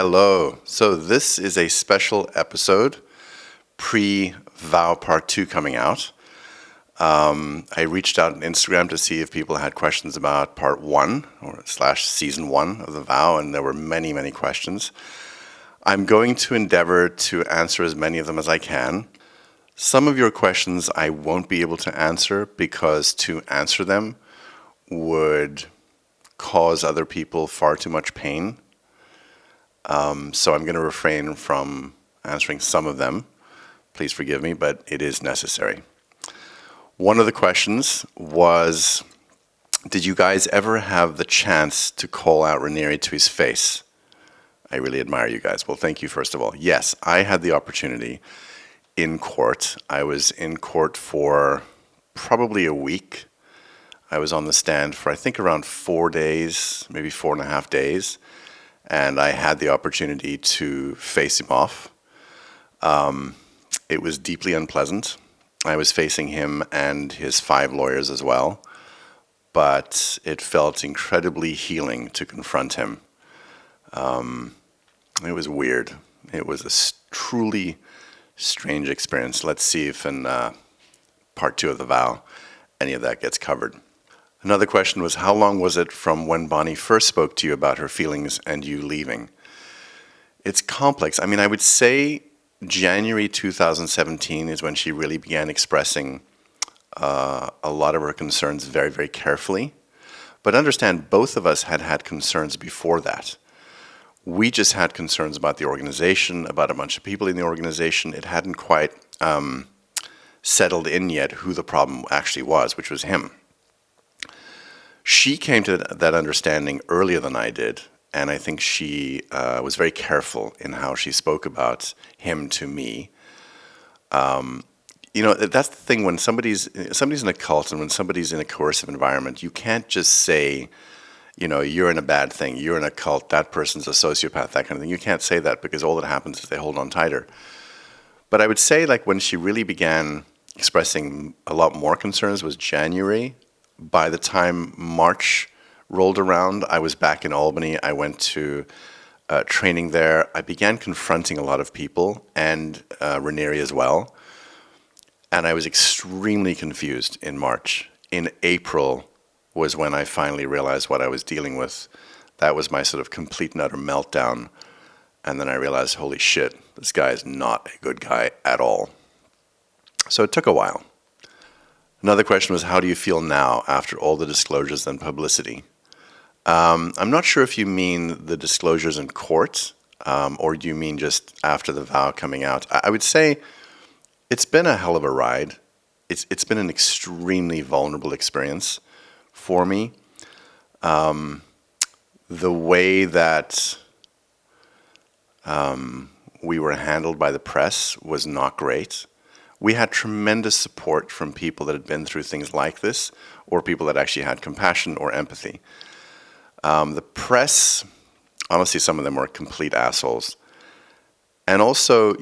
Hello. So this is a special episode, pre-Vow Part 2 coming out. I reached out on Instagram to see if people had questions about Part 1 or / Season 1 of the Vow, and there were many, many questions. I'm going to endeavor to answer as many of them as I can. Some of your questions I won't be able to answer because to answer them would cause other people far too much pain. So I'm going to refrain from answering some of them. Please forgive me, but it is necessary. One of the questions was, did you guys ever have the chance to call out Ranieri to his face? I really admire you guys. Well, thank you, first of all. Yes, I had the opportunity in court. I was in court for probably a week. I was on the stand for, I think, around 4 days, maybe 4.5 days. And I had the opportunity to face him off. It was deeply unpleasant. I was facing him and his 5 lawyers as well. But it felt incredibly healing to confront him. It was weird. It was a truly strange experience. Let's see if in Part 2 of the Vow any of that gets covered. Another question was, how long was it from when Bonnie first spoke to you about her feelings and you leaving? It's complex. I mean, I would say January 2017 is when she really began expressing a lot of her concerns very, very carefully. But understand, both of us had concerns before that. We just had concerns about the organization, about a bunch of people in the organization. It hadn't quite settled in yet who the problem actually was, which was him. She came to that understanding earlier than I did, and I think she was very careful in how she spoke about him to me. That's the thing, when somebody's in a cult and when somebody's in a coercive environment, you can't just say, you're in a bad thing, you're in a cult, that person's a sociopath, that kind of thing. You can't say that because all that happens is they hold on tighter. But I would say, like, when she really began expressing a lot more concerns was January. By the time March rolled around, I was back in Albany. I went to training there. I began confronting a lot of people, and Ranieri as well. And I was extremely confused in March. In April was when I finally realized what I was dealing with. That was my sort of complete and utter meltdown. And then I realized, holy shit, this guy is not a good guy at all. So it took a while. Another question was, how do you feel now after all the disclosures and publicity? I'm not sure if you mean the disclosures in court, or do you mean just after the Vow coming out? I would say it's been a hell of a ride. It's been an extremely vulnerable experience for me. The way that we were handled by the press was not great. We had tremendous support from people that had been through things like this, or people that actually had compassion or empathy. The press, honestly, some of them were complete assholes. And also,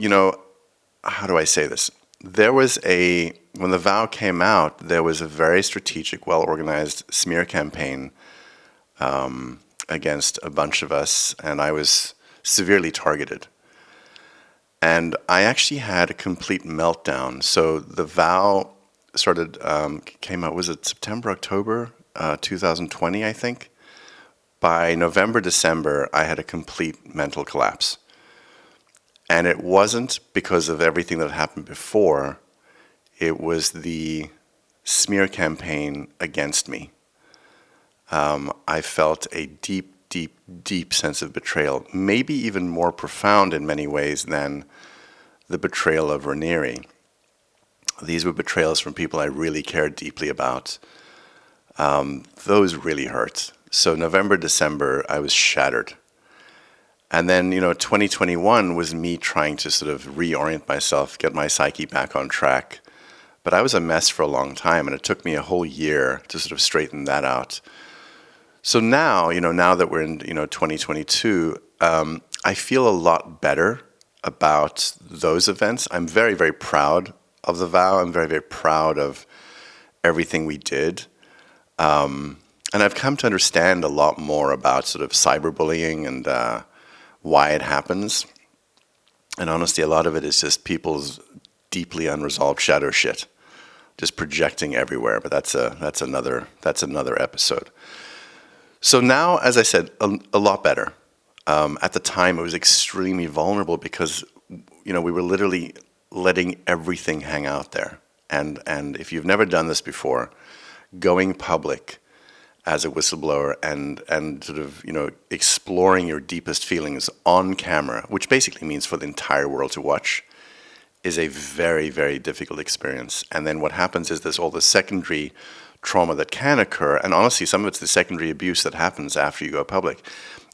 how do I say this? When the Vow came out, there was a very strategic, well-organized smear campaign against a bunch of us, and I was severely targeted. And I actually had a complete meltdown. So the Vow came out, was it September, October 2020, I think? By November, December, I had a complete mental collapse. And it wasn't because of everything that happened before. It was the smear campaign against me. I felt a deep, deep, deep sense of betrayal, maybe even more profound in many ways than the betrayal of Ranieri. These were betrayals from people I really cared deeply about. Those really hurt. So November, December, I was shattered. And then, 2021 was me trying to sort of reorient myself, get my psyche back on track. But I was a mess for a long time, and it took me a whole year to sort of straighten that out. So now, now that we're in, 2022, I feel a lot better about those events. I'm very, very proud of the Vow. I'm very, very proud of everything we did. And I've come to understand a lot more about sort of cyberbullying and why it happens. And honestly, a lot of it is just people's deeply unresolved shadow shit, just projecting everywhere. But that's another episode. So now, as I said, a lot better. At the time, it was extremely vulnerable because, we were literally letting everything hang out there. And if you've never done this before, going public as a whistleblower and sort of, exploring your deepest feelings on camera, which basically means for the entire world to watch, is a very, very difficult experience. And then what happens is there's all the secondary trauma that can occur, and honestly, some of it's the secondary abuse that happens after you go public.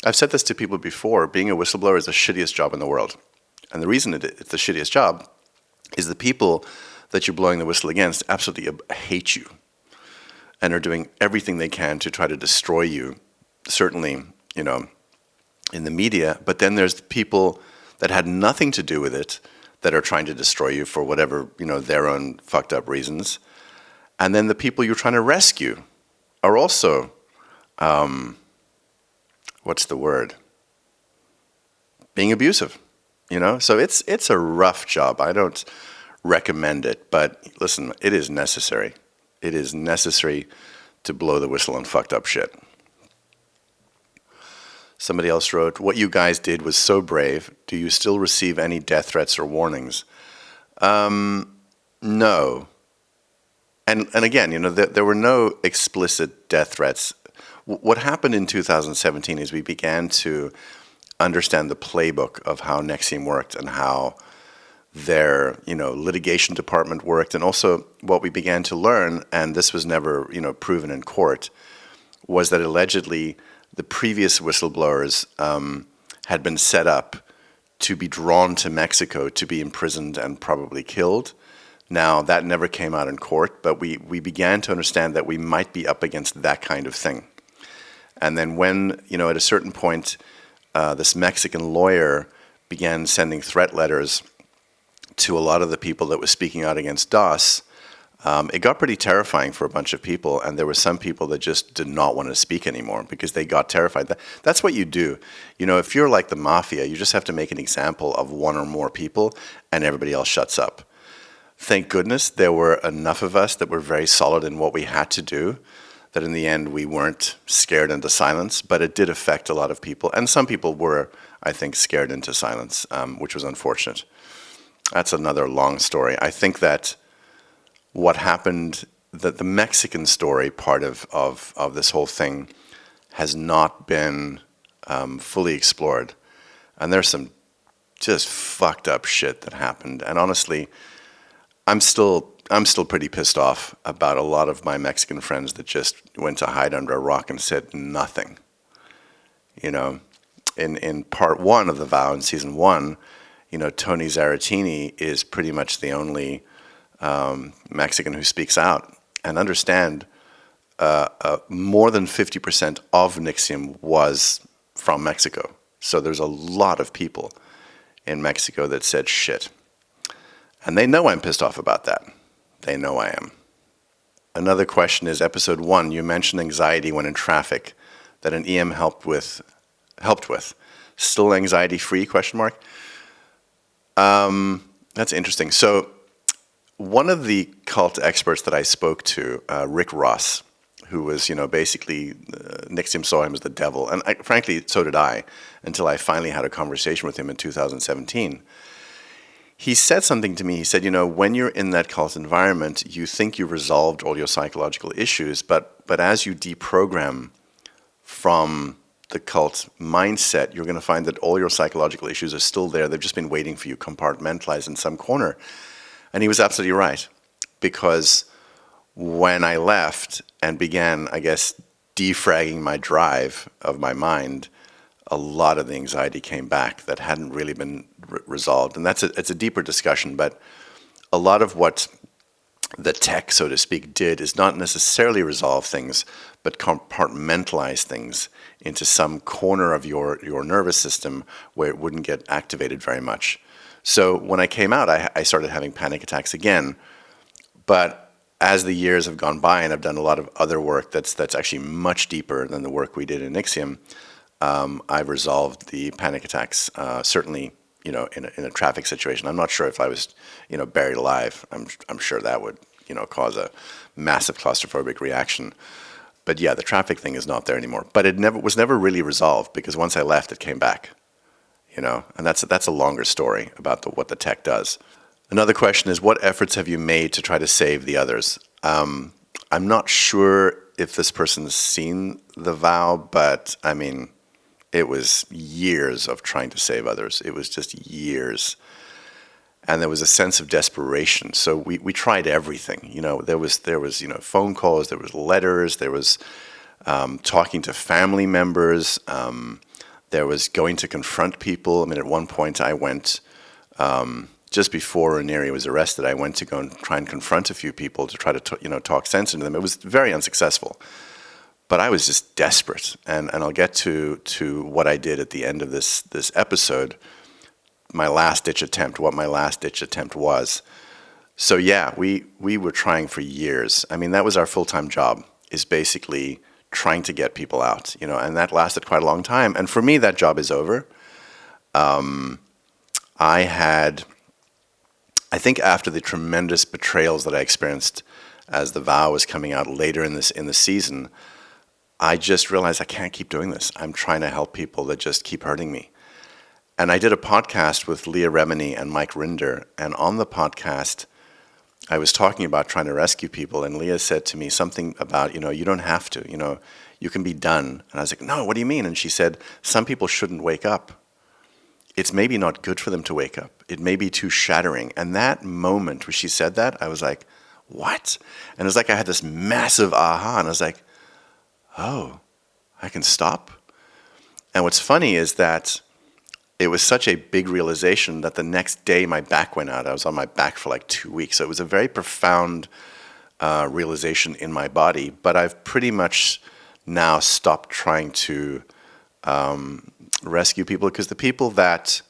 I've said this to people before, being a whistleblower is the shittiest job in the world. And the reason it's the shittiest job is the people that you're blowing the whistle against absolutely hate you and are doing everything they can to try to destroy you, certainly, in the media. But then there's the people that had nothing to do with it that are trying to destroy you for whatever, their own fucked up reasons. And then the people you're trying to rescue are also, what's the word? Being abusive, So it's a rough job. I don't recommend it, but listen, it is necessary. It is necessary to blow the whistle on fucked up shit. Somebody else wrote, what you guys did was so brave. Do you still receive any death threats or warnings? No. And again, there were no explicit death threats. What happened in 2017 is we began to understand the playbook of how NXIVM worked and how their litigation department worked, and also what we began to learn, and this was never proven in court, was that allegedly the previous whistleblowers had been set up to be drawn to Mexico to be imprisoned and probably killed. Now, that never came out in court, but we began to understand that we might be up against that kind of thing. And then when, at a certain point, this Mexican lawyer began sending threat letters to a lot of the people that were speaking out against DOS, it got pretty terrifying for a bunch of people, and there were some people that just did not want to speak anymore because they got terrified. That's what you do. If you're like the mafia, you just have to make an example of one or more people, and everybody else shuts up. Thank goodness there were enough of us that were very solid in what we had to do, that in the end we weren't scared into silence, but it did affect a lot of people. And some people were, I think, scared into silence, which was unfortunate. That's another long story. I think that what happened, that the Mexican story part of this whole thing has not been fully explored. And there's some just fucked up shit that happened. And honestly, I'm still pretty pissed off about a lot of my Mexican friends that just went to hide under a rock and said nothing. In part one of the Vow in season 1, Tony Zaratini is pretty much the only Mexican who speaks out. And understand, more than 50% of NXIVM was from Mexico. So there's a lot of people in Mexico that said shit. And they know I'm pissed off about that. They know I am. Another question is, episode 1, you mentioned anxiety when in traffic that an EM helped with. Still anxiety-free, question mark? That's interesting. So one of the cult experts that I spoke to, Rick Ross, who was, basically, NXIVM saw him as the devil. And frankly, so did I, until I finally had a conversation with him in 2017. He said something to me. He said, when you're in that cult environment, you think you've resolved all your psychological issues, but as you deprogram from the cult mindset, you're going to find that all your psychological issues are still there. They've just been waiting for you, compartmentalized in some corner. And he was absolutely right, because when I left and began, I guess, defragging my drive of my mind, a lot of the anxiety came back that hadn't really been resolved. And it's a deeper discussion, but a lot of what the tech, so to speak, did is not necessarily resolve things, but compartmentalize things into some corner of your nervous system where it wouldn't get activated very much. So when I came out, I started having panic attacks again. But as the years have gone by and I've done a lot of other work that's actually much deeper than the work we did in NXIVM, I've resolved the panic attacks. Certainly, in a traffic situation. I'm not sure if I was, buried alive. I'm sure that would, cause a massive claustrophobic reaction. But yeah, the traffic thing is not there anymore. But it was never really resolved because once I left, it came back. And that's a longer story about what the tech does. Another question is, what efforts have you made to try to save the others? I'm not sure if this person's seen the vow, but I mean, it was years of trying to save others. It was just years. And there was a sense of desperation. So we tried everything. There was phone calls, there was letters, there was talking to family members, there was going to confront people. I mean, at one point I went, just before Ranieri was arrested, I went to go and try and confront a few people to try to talk sense into them. It was very unsuccessful. But I was just desperate. And I'll get to what I did at the end of this episode, what my last ditch attempt was. So yeah, we were trying for years. I mean, that was our full-time job, is basically trying to get people out, and that lasted quite a long time. And for me, that job is over. I think after the tremendous betrayals that I experienced as The Vow was coming out later in the season, I just realized I can't keep doing this. I'm trying to help people that just keep hurting me. And I did a podcast with Leah Remini and Mike Rinder, and on the podcast, I was talking about trying to rescue people, and Leah said to me something about, you don't have to, you can be done. And I was like, no, what do you mean? And she said, some people shouldn't wake up. It's maybe not good for them to wake up. It may be too shattering. And that moment where she said that, I was like, what? And it was like I had this massive aha, and I was like, oh, I can stop? And what's funny is that it was such a big realization that the next day my back went out. I was on my back for like 2 weeks. So it was a very profound realization in my body. But I've pretty much now stopped trying to rescue people, because the people that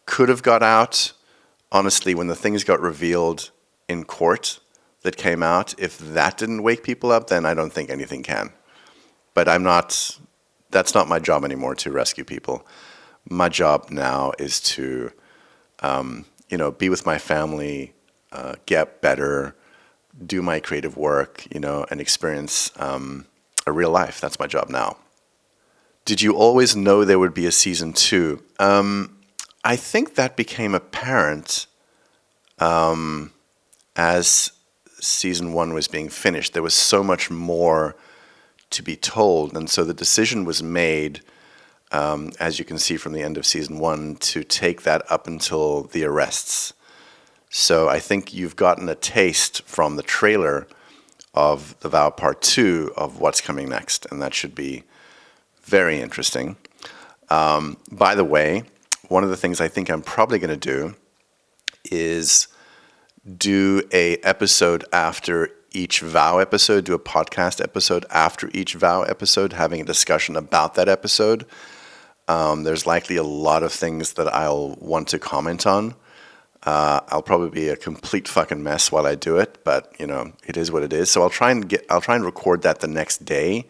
could have got out, honestly, when the things got revealed in court that came out, if that didn't wake people up, then I don't think anything can. But that's not my job anymore, to rescue people. My job now is to, be with my family, get better, do my creative work, and experience a real life. That's my job now. Did you always know there would be a season 2? I think that became apparent as season 1 was being finished. There was so much more to be told, and so the decision was made, as you can see from the end of season 1, to take that up until the arrests. So I think you've gotten a taste from the trailer of The Vow Part 2 of what's coming next, and that should be very interesting. By the way, one of the things I think I'm probably going to do is do a episode after each Vow episode, do a podcast episode after each Vow episode, having a discussion about that episode. There's likely a lot of things that I'll want to comment on. I'll probably be a complete fucking mess while I do it, but it is what it is. So I'll try and record that the next day,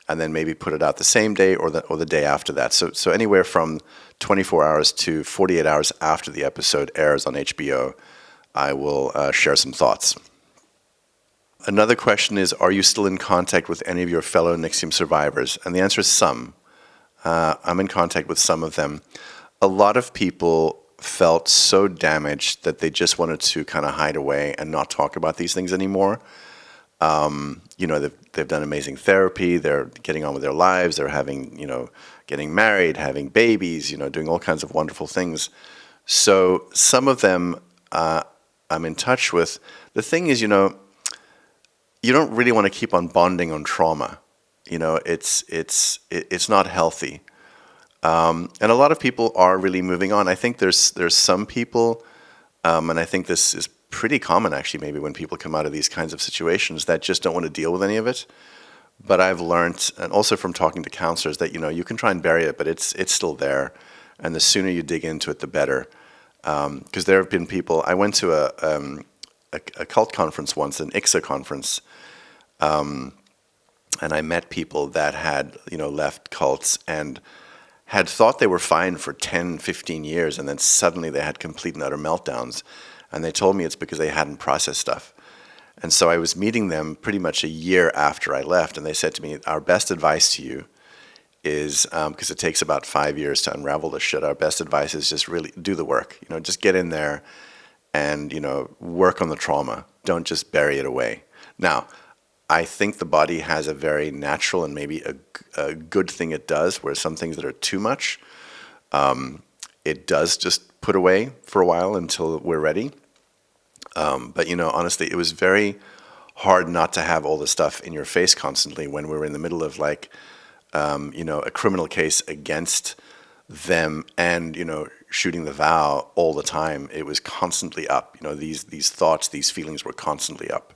and then maybe put it out the same day or the day after that. So anywhere from 24 hours to 48 hours after the episode airs on HBO, I will share some thoughts. Another question is, are you still in contact with any of your fellow NXIVM survivors? And the answer is some. I'm in contact with some of them. A lot of people felt so damaged that they just wanted to kind of hide away and not talk about these things anymore. They've done amazing therapy. They're getting on with their lives. They're having, getting married, having babies, doing all kinds of wonderful things. So some of them I'm in touch with. The thing is, you don't really want to keep on bonding on trauma. It's not healthy. And a lot of people are really moving on. I think there's some people, and I think this is pretty common actually, maybe when people come out of these kinds of situations, that just don't want to deal with any of it. But I've learned, and also from talking to counselors, that you can try and bury it, but it's still there, and the sooner you dig into it, the better. Because there have been people. I went to a cult conference once, an IXA conference. And I met people that had, left cults and had thought they were fine for 10, 15 years, and then suddenly they had complete and utter meltdowns. And they told me it's because they hadn't processed stuff. And so I was meeting them pretty much a year after I left, and they said to me, our best advice to you is, because it takes about 5 years to unravel this shit, our best advice is just really do the work. Just get in there and, work on the trauma. Don't just bury it away. Now, I think the body has a very natural and maybe a good thing it does, where some things that are too much, it does just put away for a while until we're ready. But honestly, it was very hard not to have all the stuff in your face constantly when we were in the middle of a criminal case against them and, shooting the vow all the time. It was constantly up. These thoughts, these feelings were constantly up.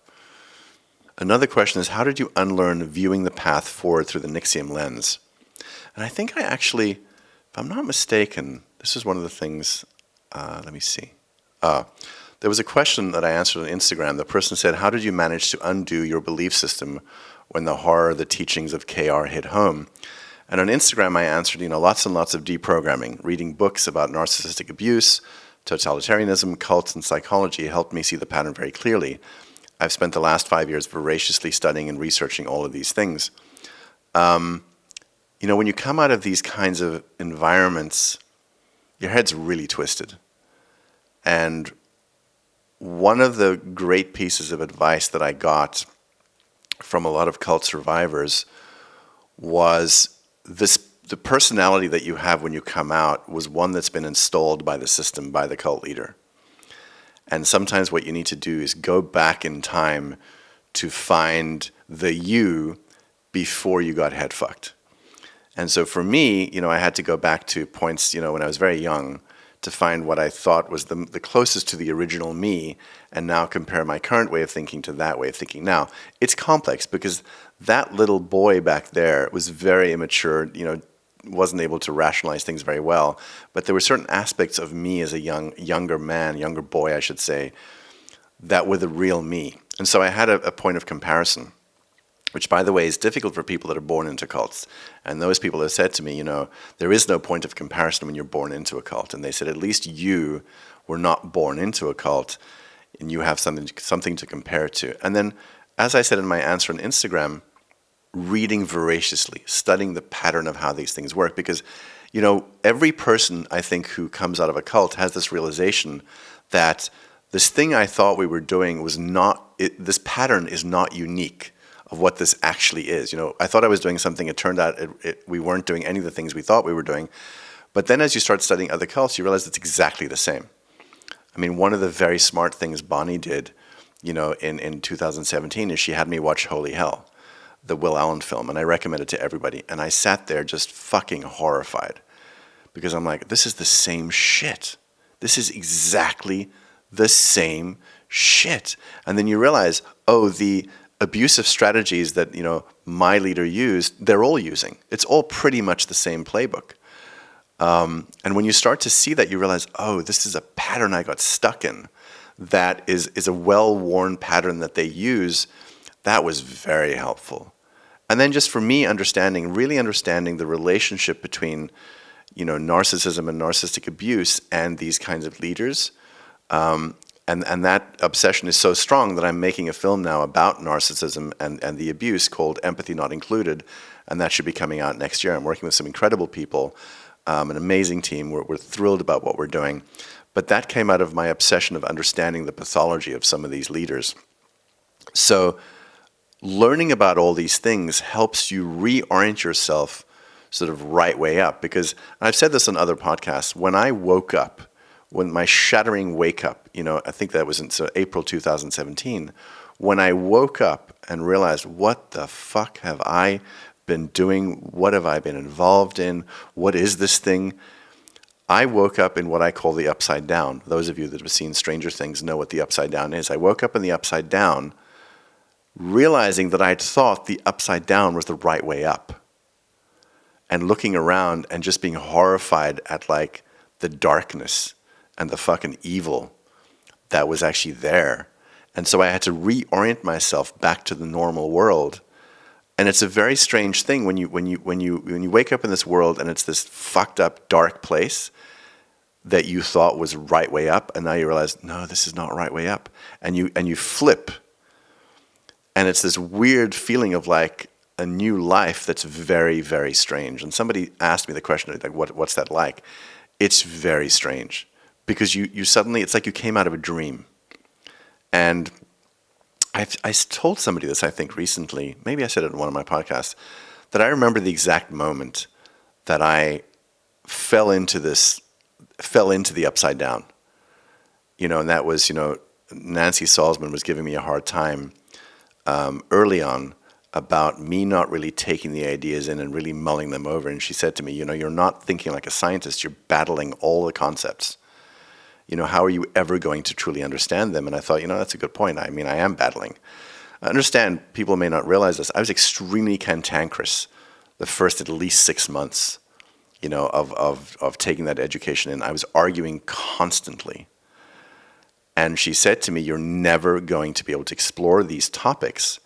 Another question is, how did you unlearn viewing the path forward through the NXIVM lens? And I think I actually, if I'm not mistaken, this is one of the things, let me see. There was a question that I answered on Instagram. The person said, how did you manage to undo your belief system when the horror of the teachings of KR hit home? And on Instagram, I answered, lots and lots of deprogramming. Reading books about narcissistic abuse, totalitarianism, cults, and psychology helped me see the pattern very clearly. I've spent the last 5 years voraciously studying and researching all of these things. When you come out of these kinds of environments, your head's really twisted. And one of the great pieces of advice that I got from a lot of cult survivors was the personality that you have when you come out was one that's been installed by the system, by the cult leader. And sometimes what you need to do is go back in time to find the you before you got head fucked. And so for me, I had to go back to points, when I was very young, to find what I thought was the closest to the original me, and now compare my current way of thinking to that way of thinking. Now, it's complex because that little boy back there was very immature, wasn't able to rationalize things very well, but there were certain aspects of me as a younger boy, I should say, that were the real me. And so I had a point of comparison, which, by the way, is difficult for people that are born into cults. And those people have said to me, there is no point of comparison when you're born into a cult. And they said, at least you were not born into a cult, and you have something to compare to. And then, as I said in my answer on Instagram, reading voraciously, studying the pattern of how these things work. Because, every person, I think, who comes out of a cult has this realization that this thing I thought we were doing was not, this pattern is not unique of what this actually is. I thought I was doing something. It turned out we weren't doing any of the things we thought we were doing. But then as you start studying other cults, you realize it's exactly the same. I mean, one of the very smart things Bonnie did, in 2017 is she had me watch Holy Hell, the Will Allen film, and I recommend it to everybody. And I sat there just fucking horrified because I'm like, this is the same shit. This is exactly the same shit. And then you realize, the abusive strategies that, my leader used, they're all using. It's all pretty much the same playbook. And when you start to see that, you realize, this is a pattern I got stuck in. That is a well-worn pattern that they use. That was very helpful. And then just for me, really understanding the relationship between, narcissism and narcissistic abuse and these kinds of leaders. And that obsession is so strong that I'm making a film now about narcissism and the abuse called Empathy Not Included, and that should be coming out next year. I'm working with some incredible people, an amazing team. We're thrilled about what we're doing. But that came out of my obsession of understanding the pathology of some of these leaders. So learning about all these things helps you reorient yourself sort of right way up. Because I've said this on other podcasts, when I woke up, when my shattering wake up, I think that was in April 2017, when I woke up and realized, what the fuck have I been doing? What have I been involved in? What is this thing? I woke up in what I call the upside down. Those of you that have seen Stranger Things know what the upside down is. I woke up in the upside down, realizing that I'd thought the upside down was the right way up. And looking around and just being horrified at the darkness and the fucking evil that was actually there. And so I had to reorient myself back to the normal world. And it's a very strange thing when you wake up in this world and it's this fucked up dark place that you thought was right way up, and now you realize, no, this is not right way up, and you flip, and it's this weird feeling of like a new life that's very, very strange. And somebody asked me the question, like, what's that like? It's very strange because you suddenly, it's like you came out of a dream. And I told somebody this, I think, recently, maybe I said it in one of my podcasts, that I remember the exact moment that I fell into the upside down. And that was, Nancy Salzman was giving me a hard time early on about me not really taking the ideas in and really mulling them over. And she said to me, you're not thinking like a scientist, you're battling all the concepts. How are you ever going to truly understand them? And I thought, that's a good point. I mean, I am battling. I understand people may not realize this. I was extremely cantankerous the first at least 6 months, of taking that education in. I was arguing constantly. And she said to me, you're never going to be able to explore these topics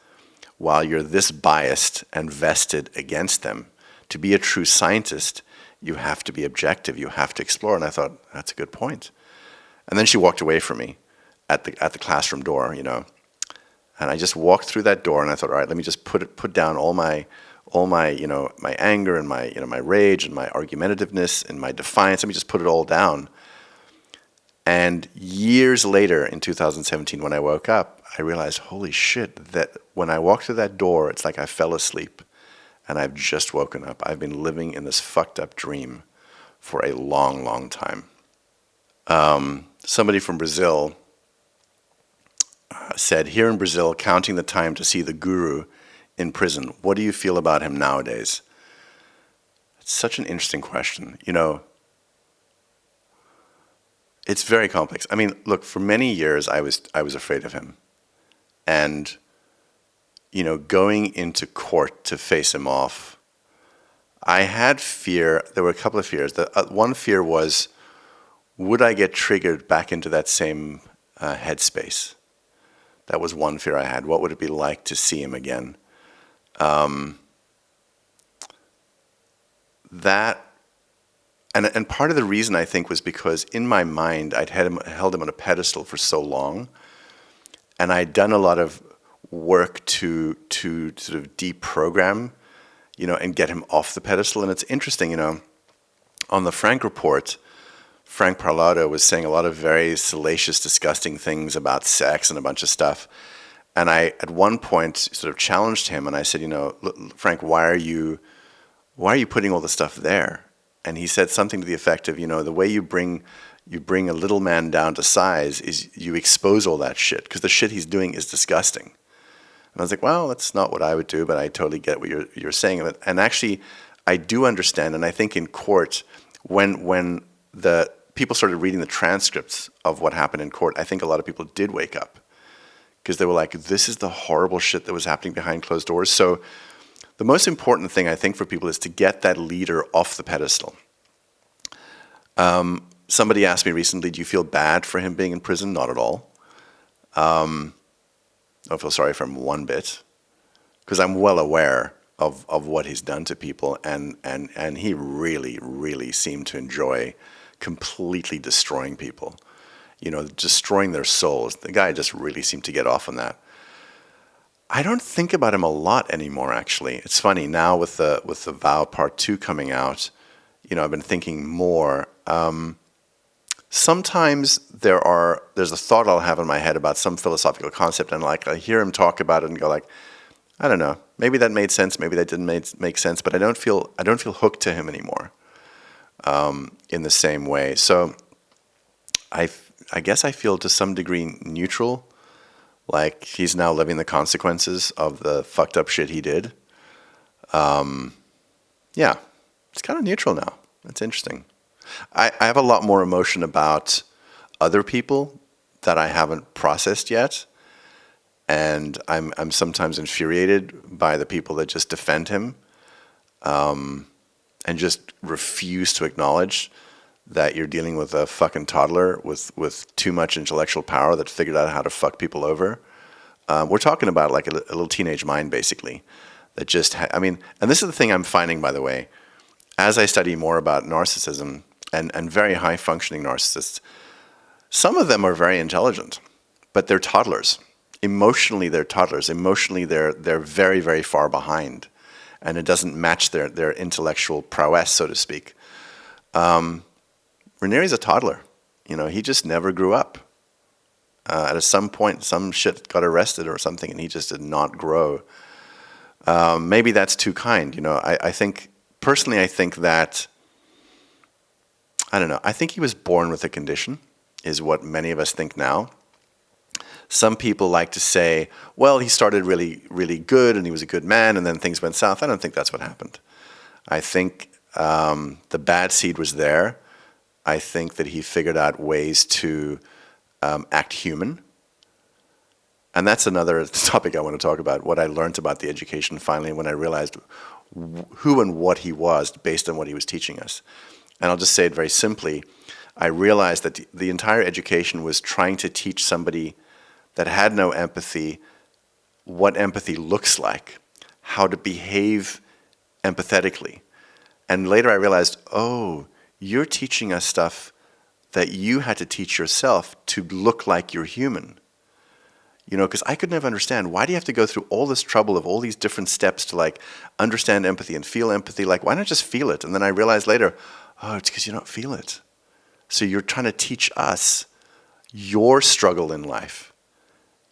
while you're this biased and vested against them. To be a true scientist, you have to be objective. You have to explore. And I thought, that's a good point. And then she walked away from me at the classroom door, And I just walked through that door, and I thought, all right, let me just put down all my my anger and my rage and my argumentativeness and my defiance. Let me just put it all down. And years later, in 2017, when I woke up, I realized, holy shit, that when I walked through that door, it's like I fell asleep, and I've just woken up. I've been living in this fucked up dream for a long, long time. Somebody from Brazil said, here in Brazil, counting the time to see the guru in prison. What do you feel about him nowadays? It's such an interesting question. It's very complex. I mean, look, for many years I was afraid of him. And, going into court to face him off, I had fear. There were a couple of fears. One fear was, would I get triggered back into that same headspace? That was one fear I had. What would it be like to see him again? And part of the reason, I think, was because in my mind I'd held him on a pedestal for so long, and I'd done a lot of work to sort of deprogram, and get him off the pedestal. And it's interesting, on the Frank report, Frank Parlato was saying a lot of very salacious, disgusting things about sex and a bunch of stuff. And I, at one point, sort of challenged him, and I said, Frank, why are you putting all the stuff there? And he said something to the effect of, the way you bring a little man down to size is you expose all that shit, because the shit he's doing is disgusting. And I was like, well, that's not what I would do, but I totally get what you're saying. And actually, I do understand, and I think in court, when the people started reading the transcripts of what happened in court, I think a lot of people did wake up, because they were like, this is the horrible shit that was happening behind closed doors. So the most important thing, I think, for people is to get that leader off the pedestal. Somebody asked me recently, do you feel bad for him being in prison? Not at all. I don't feel sorry for him one bit, because I'm well aware of what he's done to people, and he really, really seemed to enjoy completely destroying people, destroying their souls. The guy just really seemed to get off on that. I don't think about him a lot anymore, actually. It's funny, now with the Vow Part 2 coming out, I've been thinking more. Sometimes there's a thought I'll have in my head about some philosophical concept, and I hear him talk about it and go I don't know, maybe that made sense, maybe that didn't make sense, but I don't feel hooked to him anymore in the same way. So I guess I feel to some degree neutral, like he's now living the consequences of the fucked up shit he did. Yeah, it's kind of neutral now. It's interesting. I have a lot more emotion about other people that I haven't processed yet, and I'm sometimes infuriated by the people that just defend him, and just refuse to acknowledge that you're dealing with a fucking toddler with too much intellectual power that figured out how to fuck people over. We're talking about like a little teenage mind, basically, that just, I mean, and this is the thing I'm finding, by the way, as I study more about narcissism and very high functioning narcissists, some of them are very intelligent, but they're toddlers. Emotionally, they're toddlers. Emotionally, they're very, very far behind, and it doesn't match their intellectual prowess, so to speak. Ranieri's a toddler. You know, he just never grew up. At some point, some shit got arrested or something, and he just did not grow. Maybe that's too kind. You know, I think, personally, I think that, I don't know, I think he was born with a condition, is what many of us think now. Some people like to say, well, he started really, really good and he was a good man and then things went south. I don't think that's what happened. I think the bad seed was there. I think that he figured out ways to act human. And that's another topic I want to talk about, what I learned about the education finally when I realized who and what he was based on what he was teaching us. And I'll just say it very simply. I realized that the entire education was trying to teach somebody that had no empathy what empathy looks like, how to behave empathetically. And later I realized, oh, you're teaching us stuff that you had to teach yourself to look like you're human. You know, because I could never understand, why do you have to go through all this trouble of all these different steps to like understand empathy and feel empathy? Like, why not just feel it? And then I realized later, oh, it's because you don't feel it. So you're trying to teach us your struggle in life.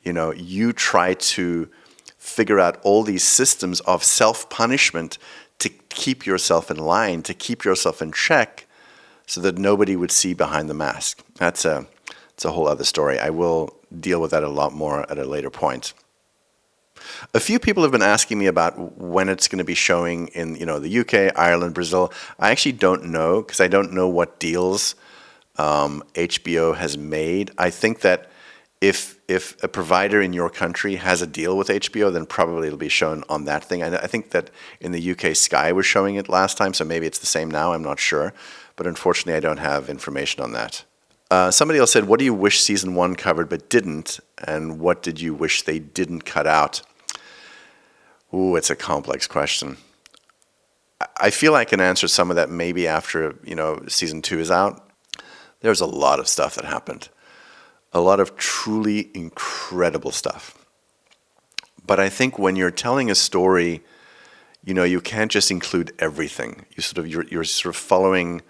You know, you try to figure out all these systems of self-punishment to keep yourself in line, to keep yourself in check, so that nobody would see behind the mask. It's a whole other story. I will deal with that a lot more at a later point. A few people have been asking me about when it's going to be showing in, you know, the UK, Ireland, Brazil. I actually don't know, because I don't know what deals HBO has made. I think that if a provider in your country has a deal with HBO, then probably it'll be shown on that thing. I think that in the UK, Sky was showing it last time, so maybe it's the same now, I'm not sure. But unfortunately, I don't have information on that. Somebody else said, what do you wish season 1 covered but didn't? And what did you wish they didn't cut out? Ooh, it's a complex question. I feel I can answer some of that maybe after, you know, season 2 is out. There's a lot of stuff that happened. A lot of truly incredible stuff. But I think when you're telling a story, you know, you can't just include everything. You're sort of following,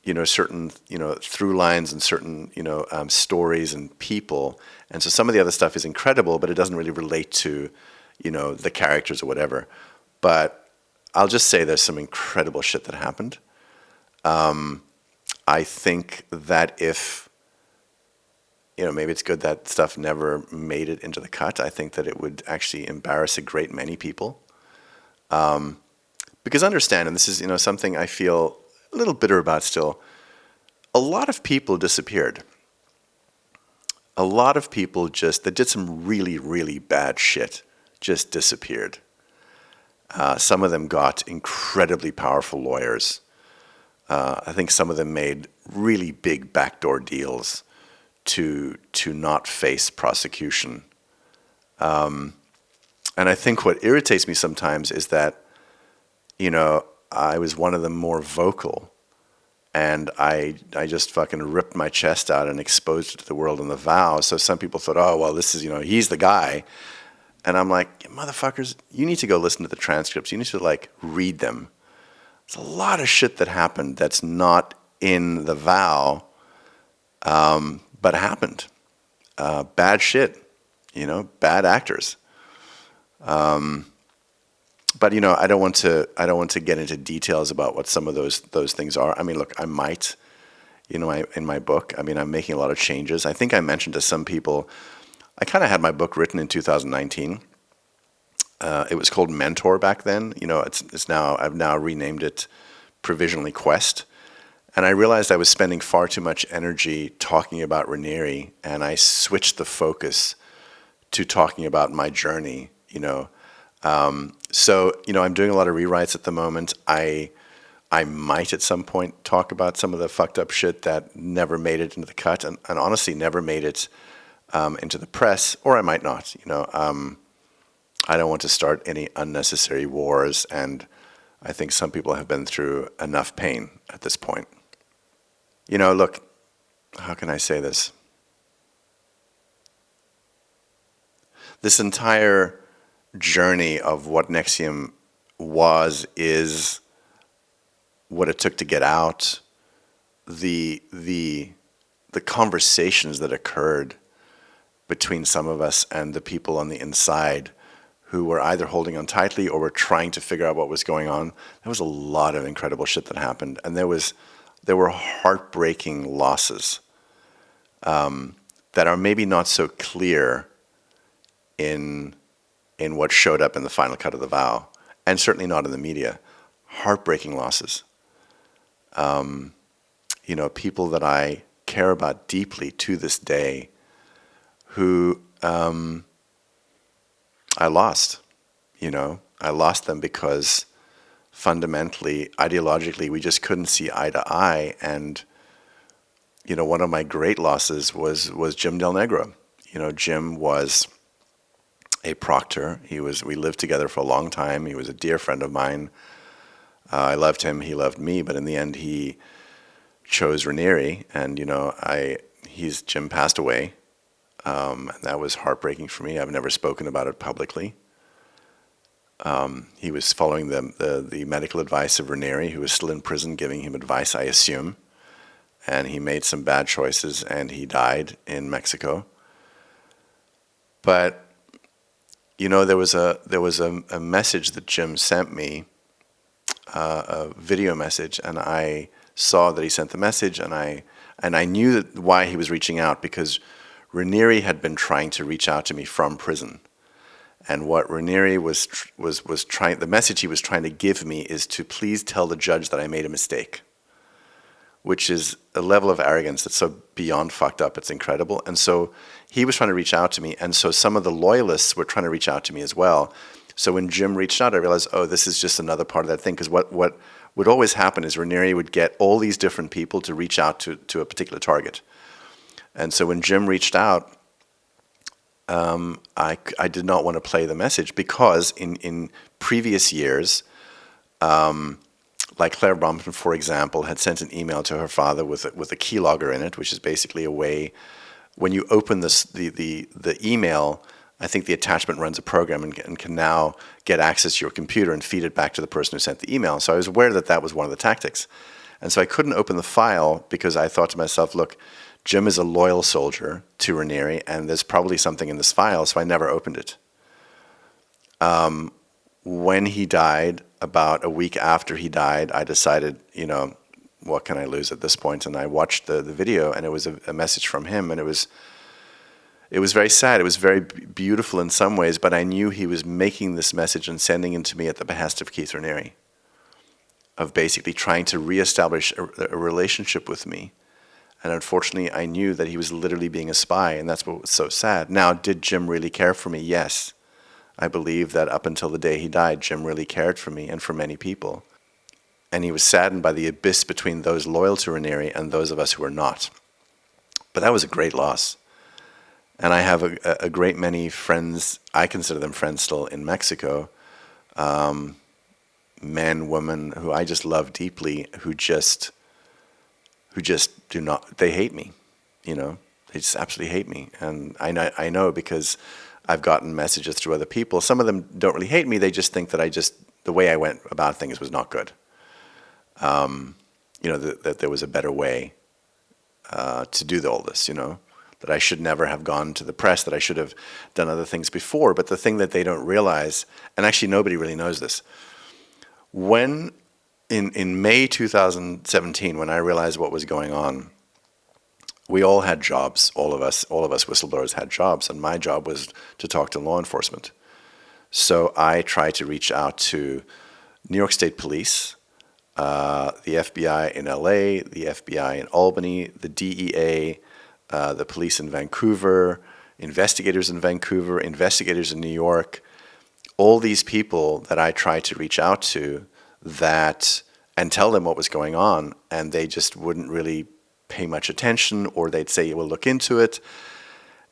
you know, certain, you know, through lines and certain, you know, stories and people. And so some of the other stuff is incredible, but it doesn't really relate to, you know, the characters or whatever. But I'll just say there's some incredible shit that happened. I think that if, you know, maybe it's good that stuff never made it into the cut. I think that it would actually embarrass a great many people. Because understand, and this is, you know, something I feel a little bitter about still, a lot of people disappeared. A lot of people that did some really, really bad shit just disappeared. Some of them got incredibly powerful lawyers. I think some of them made really big backdoor deals to not face prosecution. And I think what irritates me sometimes is that, you know, I was one of the more vocal, and I just fucking ripped my chest out and exposed it to the world in the Vow. So some people thought, oh, well, this is, you know, he's the guy. And I'm like, motherfuckers, you need to go listen to the transcripts. You need to, like, read them. There's a lot of shit that happened that's not in the Vow, but happened. Bad shit, you know, bad actors. But, you know, I don't want to get into details about what some of those things are. I mean, look, I might, you know, in my book, I mean, I'm making a lot of changes. I think I mentioned to some people, I kind of had my book written in 2019. It was called Mentor back then. You know, I've now renamed it provisionally Quest. And I realized I was spending far too much energy talking about Ranieri, and I switched the focus to talking about my journey, you know. So, you know, I'm doing a lot of rewrites at the moment. I might at some point talk about some of the fucked up shit that never made it into the cut, and honestly never made it into the press, or I might not, you know. I don't want to start any unnecessary wars, and I think some people have been through enough pain at this point. You know, look, how can I say this? This entire journey of what NXIVM was, is, what it took to get out, the conversations that occurred between some of us and the people on the inside who were either holding on tightly or were trying to figure out what was going on. There was a lot of incredible shit that happened, and there were heartbreaking losses that are maybe not so clear in what showed up in the final cut of the vow, and certainly not in the media. Heartbreaking losses. You know, people that I care about deeply to this day, who I lost. You know, I lost them because fundamentally, ideologically, we just couldn't see eye to eye. And you know, one of my great losses was Jim Del Negro. You know, Jim was a proctor. We lived together for a long time. He was a dear friend of mine. I loved him. He loved me. But in the end, he chose Ranieri. And you know, Jim passed away. And that was heartbreaking for me. I've never spoken about it publicly. He was following the medical advice of Ranieri, who was still in prison, giving him advice, I assume. And he made some bad choices, and he died in Mexico. But you know, there was a message that Jim sent me, a video message, and I saw that he sent the message, and I knew why he was reaching out, because Ranieri had been trying to reach out to me from prison. And what Ranieri was trying, the message he was trying to give me is to please tell the judge that I made a mistake, which is a level of arrogance that's so beyond fucked up, it's incredible. And so he was trying to reach out to me, and so some of the loyalists were trying to reach out to me as well. So when Jim reached out, I realized, oh, this is just another part of that thing, because what would always happen is Ranieri would get all these different people to reach out to a particular target. And so when Jim reached out, I did not want to play the message, because in previous years, like Claire Brompton, for example, had sent an email to her father with a keylogger in it, which is basically a way, when you open the email, I think the attachment runs a program and can now get access to your computer and feed it back to the person who sent the email. So I was aware that that was one of the tactics. And so I couldn't open the file, because I thought to myself, look, Jim is a loyal soldier to Ranieri, and there's probably something in this file, so I never opened it. When he died, about a week after he died, I decided, you know, what can I lose at this point? And I watched the video, and it was a message from him, and it was very sad. It was very beautiful in some ways, but I knew he was making this message and sending it to me at the behest of Keith Ranieri, of basically trying to reestablish a relationship with me. And unfortunately, I knew that he was literally being a spy, and that's what was so sad. Now, did Jim really care for me? Yes. I believe that up until the day he died, Jim really cared for me and for many people. And he was saddened by the abyss between those loyal to Ranieri and those of us who were not. But that was a great loss. And I have a great many friends, I consider them friends still, in Mexico, men, women, who I just love deeply, who just do not, they hate me, you know, they just absolutely hate me. And I know because I've gotten messages through other people. Some of them don't really hate me, they just think that the way I went about things was not good. You know, that there was a better way to do all this, you know, that I should never have gone to the press, that I should have done other things before. But the thing that they don't realize, and actually nobody really knows this, when in May 2017, when I realized what was going on, we all had jobs, all of us whistleblowers had jobs, and my job was to talk to law enforcement. So I tried to reach out to New York State Police, the FBI in LA, the FBI in Albany, the DEA, the police in Vancouver, investigators in Vancouver, investigators in New York, all these people that I tried to reach out to and tell them what was going on, and they just wouldn't really pay much attention, or they'd say, we'll look into it.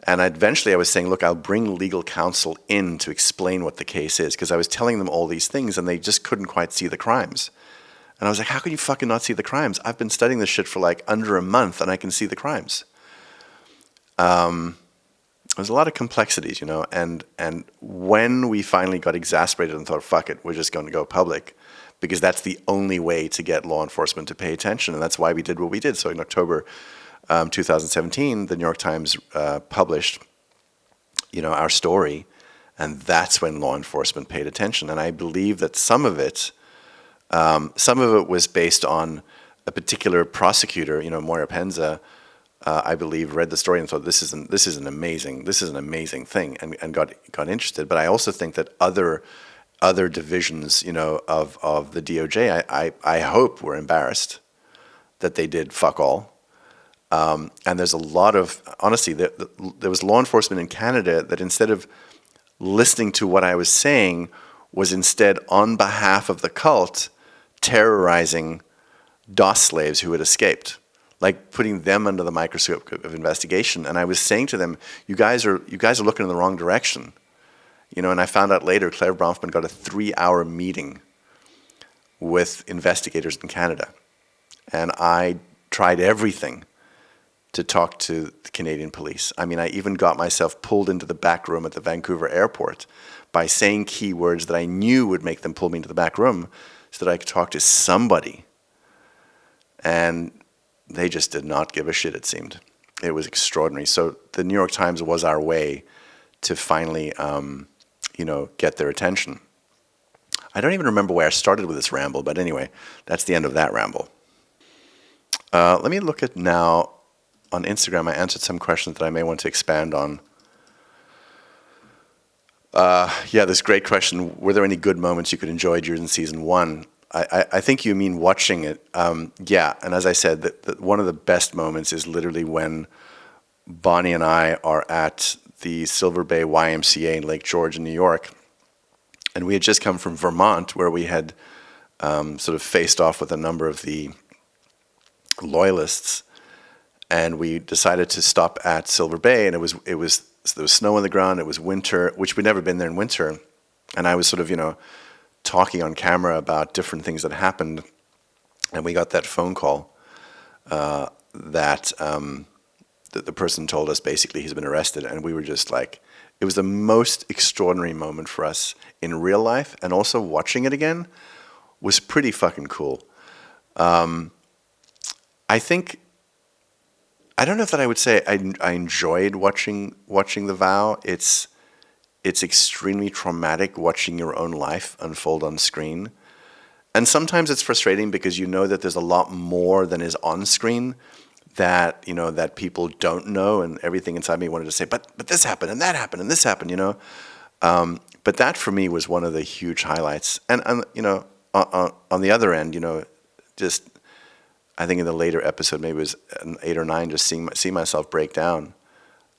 And eventually I was saying, look, I'll bring legal counsel in to explain what the case is, because I was telling them all these things and they just couldn't quite see the crimes. And I was like, how can you fucking not see the crimes? I've been studying this shit for like under a month and I can see the crimes. There's a lot of complexities, and when we finally got exasperated and thought, fuck it, we're just going to go public, because that's the only way to get law enforcement to pay attention, and that's why we did what we did. So in October 2017, the New York Times published, our story, and that's when law enforcement paid attention. And I believe that some of it was based on a particular prosecutor, Moira Penza, I believe, read the story and thought this is an amazing thing, and got interested. But I also think that other divisions, of the DOJ, I hope were embarrassed that they did fuck all. And there's a lot of, honestly, there was law enforcement in Canada that, instead of listening to what I was saying, was instead, on behalf of the cult, terrorizing DOS slaves who had escaped, like putting them under the microscope of investigation. And I was saying to them, you guys are looking in the wrong direction. And I found out later Claire Bronfman got a 3-hour meeting with investigators in Canada. And I tried everything to talk to the Canadian police. I mean, I even got myself pulled into the back room at the Vancouver airport by saying keywords that I knew would make them pull me into the back room so that I could talk to somebody. And they just did not give a shit, it seemed. It was extraordinary. So the New York Times was our way to finally, get their attention. I don't even remember where I started with this ramble, but anyway, that's the end of that ramble. Let me look at now on Instagram. I answered some questions that I may want to expand on. This great question. Were there any good moments you could enjoy during season 1? I think you mean watching it. Yeah, and as I said, that one of the best moments is literally when Bonnie and I are at the Silver Bay YMCA in Lake George in New York. And we had just come from Vermont, where we had sort of faced off with a number of the loyalists. And we decided to stop at Silver Bay, and there was snow on the ground. It was winter, which we'd never been there in winter. And I was sort of, talking on camera about different things that happened, and we got that phone call that the person told us basically he's been arrested, and we were just like, it was the most extraordinary moment for us in real life, and also watching it again was pretty fucking cool. I don't know if that I would say I enjoyed watching The Vow. It's extremely traumatic watching your own life unfold on screen. And sometimes it's frustrating because you know that there's a lot more than is on screen that, that people don't know, and everything inside me wanted to say, but this happened and that happened and this happened, But that for me was one of the huge highlights. And on the other end, just I think in the later episode, maybe it was 8 or 9, just see myself break down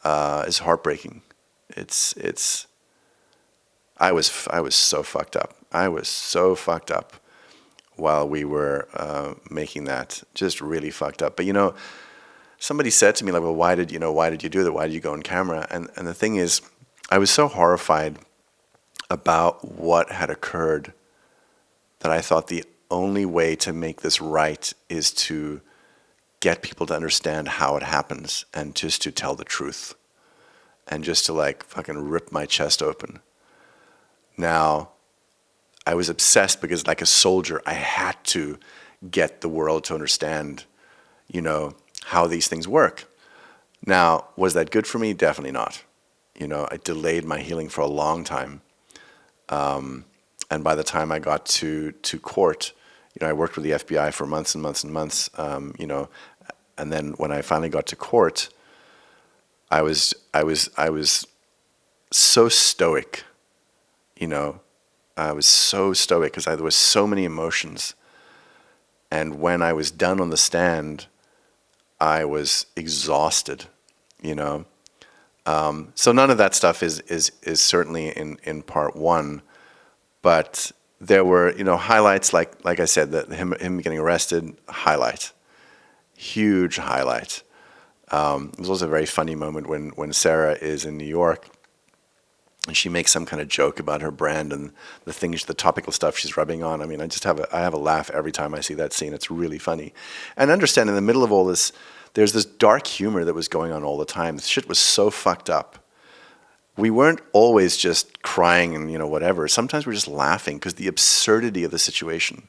is heartbreaking. I was so fucked up. I was so fucked up while we were making that, just really fucked up. But somebody said to me, like, well, why did you do that? Why did you go on camera? And the thing is, I was so horrified about what had occurred that I thought the only way to make this right is to get people to understand how it happens, and just to tell the truth, and just to like fucking rip my chest open. Now, I was obsessed because, like a soldier, I had to get the world to understand, how these things work. Now, was that good for me? Definitely not. It delayed my healing for a long time. And by the time I got to court, I worked with the FBI for months and months and months, and then when I finally got to court, I was so stoic. I was so stoic because there was so many emotions. And when I was done on the stand, I was exhausted, So none of that stuff is certainly in part 1, but there were, highlights like I said, that him getting arrested, highlight, huge highlight. It was also a very funny moment when Sarah is in New York and she makes some kind of joke about her brand and the topical stuff she's rubbing on. I mean, I have a laugh every time I see that scene. It's really funny. And understand in the middle of all this, there's this dark humor that was going on all the time. The shit was so fucked up. We weren't always just crying and, whatever. Sometimes we're just laughing because the absurdity of the situation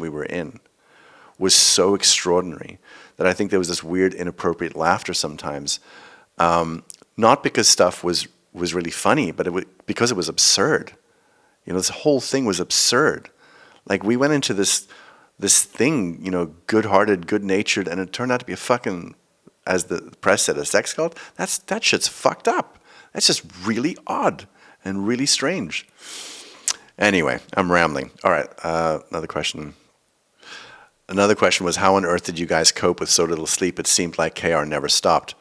we were in was so extraordinary that I think there was this weird, inappropriate laughter sometimes. Not because stuff was really funny, but because it was absurd. This whole thing was absurd. Like, we went into this thing, good-hearted, good-natured, and it turned out to be a fucking, as the press said, a sex cult. That shit's fucked up. That's just really odd and really strange. Anyway, I'm rambling. All right, another question. Another question was, how on earth did you guys cope with so little sleep? It seemed like KR never stopped.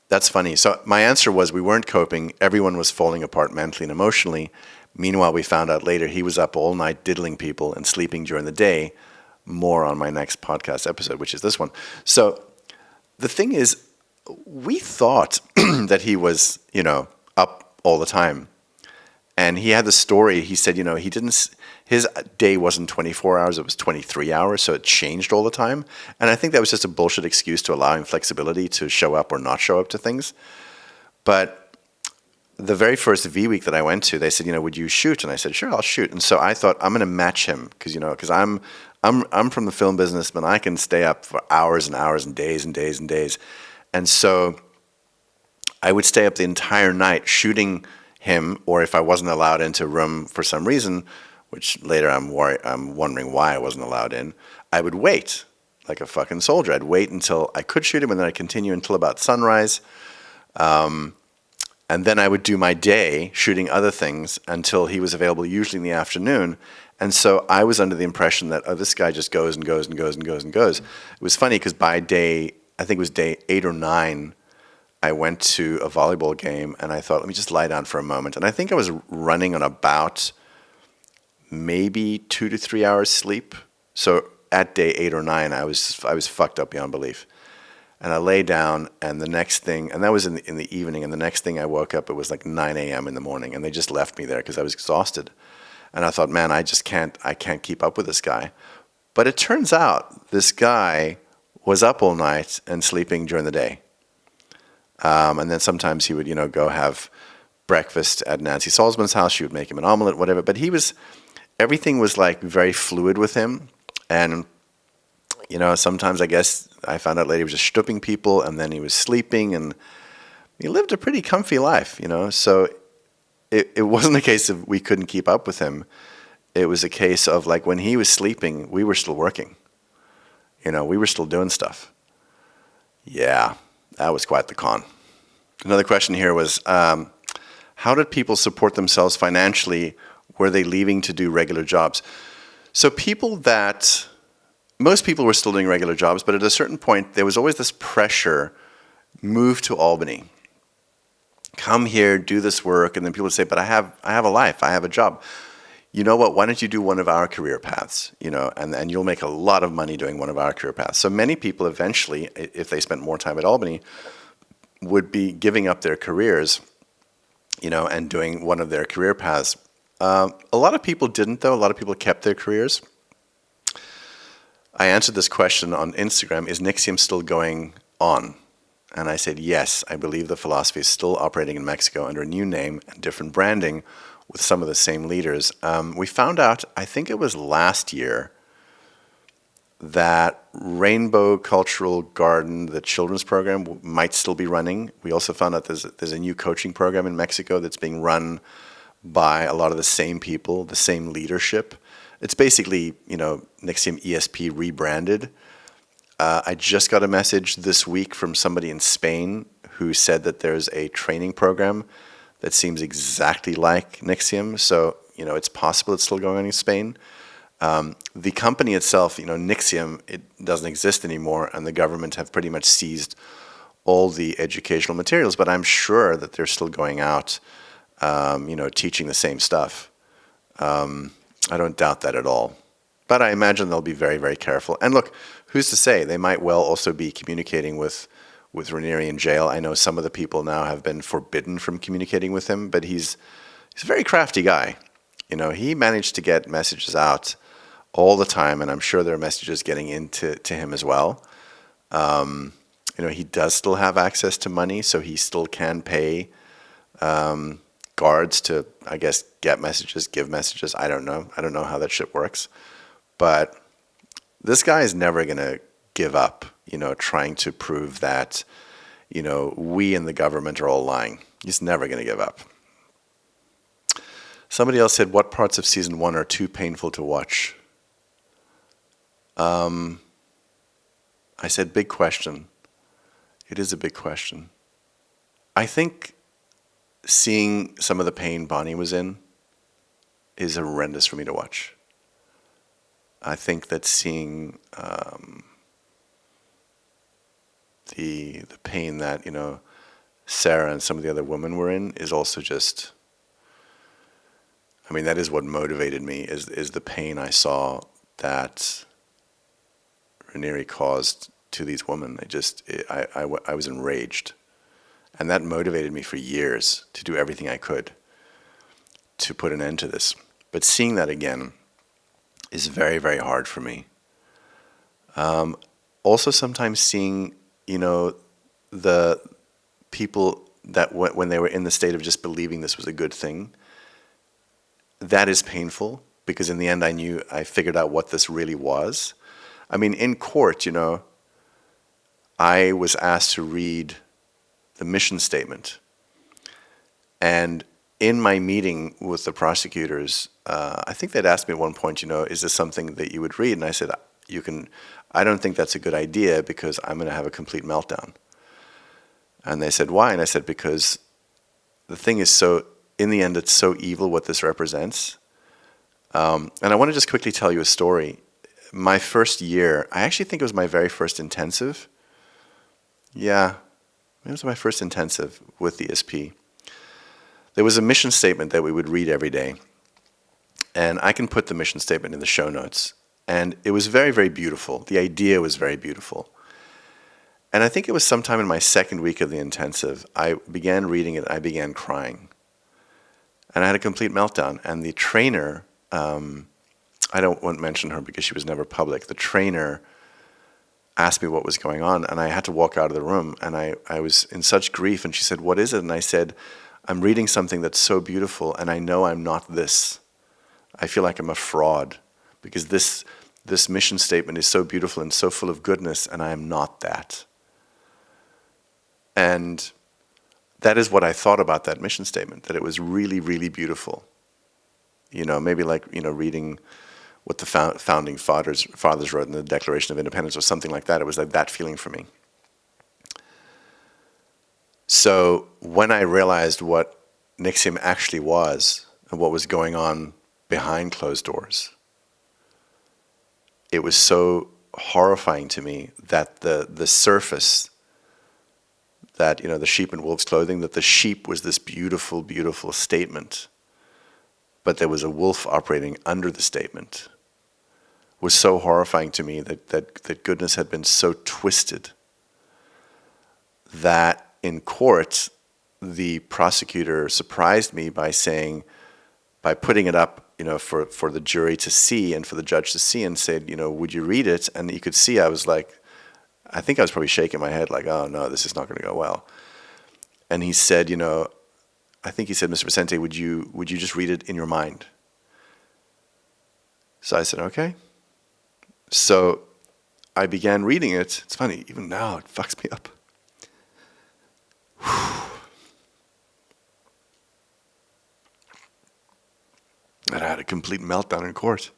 That's funny. So my answer was we weren't coping. Everyone was falling apart mentally and emotionally. Meanwhile, we found out later he was up all night diddling people and sleeping during the day. More on my next podcast episode, which is this one. So the thing is, we thought that he was, up all the time. And he had the story. He said, his day wasn't 24 hours, it was 23 hours, so it changed all the time. And I think that was just a bullshit excuse to allow him flexibility to show up or not show up to things. But the very first V week that I went to, they said, would you shoot? And I said, sure, I'll shoot. And so I thought, I'm going to match him because I'm from the film business, but I can stay up for hours and hours and days and days and days. And so I would stay up the entire night shooting him, or if I wasn't allowed into a room for some reason, which later I'm wondering why I wasn't allowed in, I would wait like a fucking soldier. I'd wait until I could shoot him, and then I'd continue until about sunrise. And then I would do my day shooting other things until he was available, usually in the afternoon. And so I was under the impression that, this guy just goes and goes and goes and goes and goes. It was funny because by I think it was day 8 or 9, I went to a volleyball game and I thought, let me just lie down for a moment. And I think I was running on about maybe 2 to 3 hours sleep. So at day 8 or 9, I was fucked up beyond belief. And I lay down, and the next thing, and that was in the evening, and the next thing I woke up, it was like 9 a.m. in the morning, and they just left me there because I was exhausted. And I thought, man, I can't keep up with this guy. But it turns out this guy was up all night and sleeping during the day. And then sometimes he would, go have breakfast at Nancy Salzman's house. She would make him an omelet, whatever. But everything was like very fluid with him. And, sometimes I guess I found out later he was just stooping people, and then he was sleeping, and he lived a pretty comfy life, So it wasn't a case of we couldn't keep up with him. It was a case of like when he was sleeping, we were still working. We were still doing stuff. Yeah. That was quite the con. Another question here was, how did people support themselves financially? Were they leaving to do regular jobs? So most people were still doing regular jobs, but at a certain point, there was always this pressure, move to Albany. Come here, do this work, and then people would say, but I have a life, I have a job. You know what, why don't you do one of our career paths, and you'll make a lot of money doing one of our career paths. So many people eventually, if they spent more time at Albany, would be giving up their careers, and doing one of their career paths. A lot of people didn't, though. A lot of people kept their careers. I answered this question on Instagram, is NXIVM still going on? And I said, yes, I believe the philosophy is still operating in Mexico under a new name and different branding, with some of the same leaders. We found out, I think it was last year, that Rainbow Cultural Garden, the children's program, might still be running. We also found out there's a new coaching program in Mexico that's being run by a lot of the same people, the same leadership. It's basically, NXIVM ESP rebranded. I just got a message this week from somebody in Spain who said that there's a training program that seems exactly like NXIVM. So, it's possible it's still going on in Spain. The company itself, NXIVM, it doesn't exist anymore, and the government have pretty much seized all the educational materials, but I'm sure that they're still going out, teaching the same stuff. I don't doubt that at all. But I imagine they'll be very, very careful. And look, who's to say? They might well also be communicating with Ranieri in jail. I know some of the people now have been forbidden from communicating with him, but he's a very crafty guy. You know, he managed to get messages out all the time, and I'm sure there are messages getting into him as well. You know, he does still have access to money, so he still can pay guards to, I guess, get messages, give messages. I don't know. I don't know how that shit works. But this guy is never going to give up, you know, trying to prove that, you know, we in the government are all lying. He's never going to give up. Somebody else said, what parts of season 1 are too painful to watch? I said, big question. It is a big question. I think seeing some of the pain Bonnie was in is horrendous for me to watch. I think that seeing the pain that, you know, Sarah and some of the other women were in is also just, I mean, that is what motivated me, is the pain I saw that Ranieri caused to these women. I was enraged. And that motivated me for years to do everything I could to put an end to this. But seeing that again is very, very hard for me. Also sometimes seeing, you know, the people that when they were in the state of just believing this was a good thing, that is painful, because in the end I figured out what this really was. I mean, in court, you know, I was asked to read the mission statement. And in my meeting with the prosecutors, I think they'd asked me at one point, you know, is this something that you would read? And I said, I don't think that's a good idea, because I'm going to have a complete meltdown. And they said, why? And I said, because the thing is so, in the end, it's so evil what this represents. And I want to just quickly tell you a story. My first year, I actually think it was my very first intensive. Yeah, it was my first intensive with the SP. There was a mission statement that we would read every day. And I can put the mission statement in the show notes. And it was very, very beautiful. The idea was very beautiful. And I think it was sometime in my second week of the intensive, I began reading it, I began crying. And I had a complete meltdown. And the trainer, I don't want to mention her because she was never public, the trainer asked me what was going on, and I had to walk out of the room, and I was in such grief, and she said, what is it? And I said, I'm reading something that's so beautiful, and I know I'm not this. I feel like I'm a fraud, because this mission statement is so beautiful and so full of goodness, and I am not that. And that is what I thought about that mission statement, that it was really, really beautiful. You know, maybe like, you know, reading what the founding fathers wrote in the Declaration of Independence or something like that. It was like that feeling for me. So when I realized what NXIVM actually was and what was going on behind closed doors, it was so horrifying to me that the surface, that, you know, the sheep in wolf's clothing, that the sheep was this beautiful, beautiful statement, but there was a wolf operating under the statement, was so horrifying to me that goodness had been so twisted that in court, the prosecutor surprised me by saying, by putting it up, you know, for the jury to see and for the judge to see, and said, you know, would you read it? And you could see I was like, I think I was probably shaking my head like, oh no, this is not going to go well. And he said, you know, I think he said, Mr. Vicente, would you just read it in your mind? So I said, okay. So I began reading it. It's funny, even now it fucks me up. And I had a complete meltdown in court.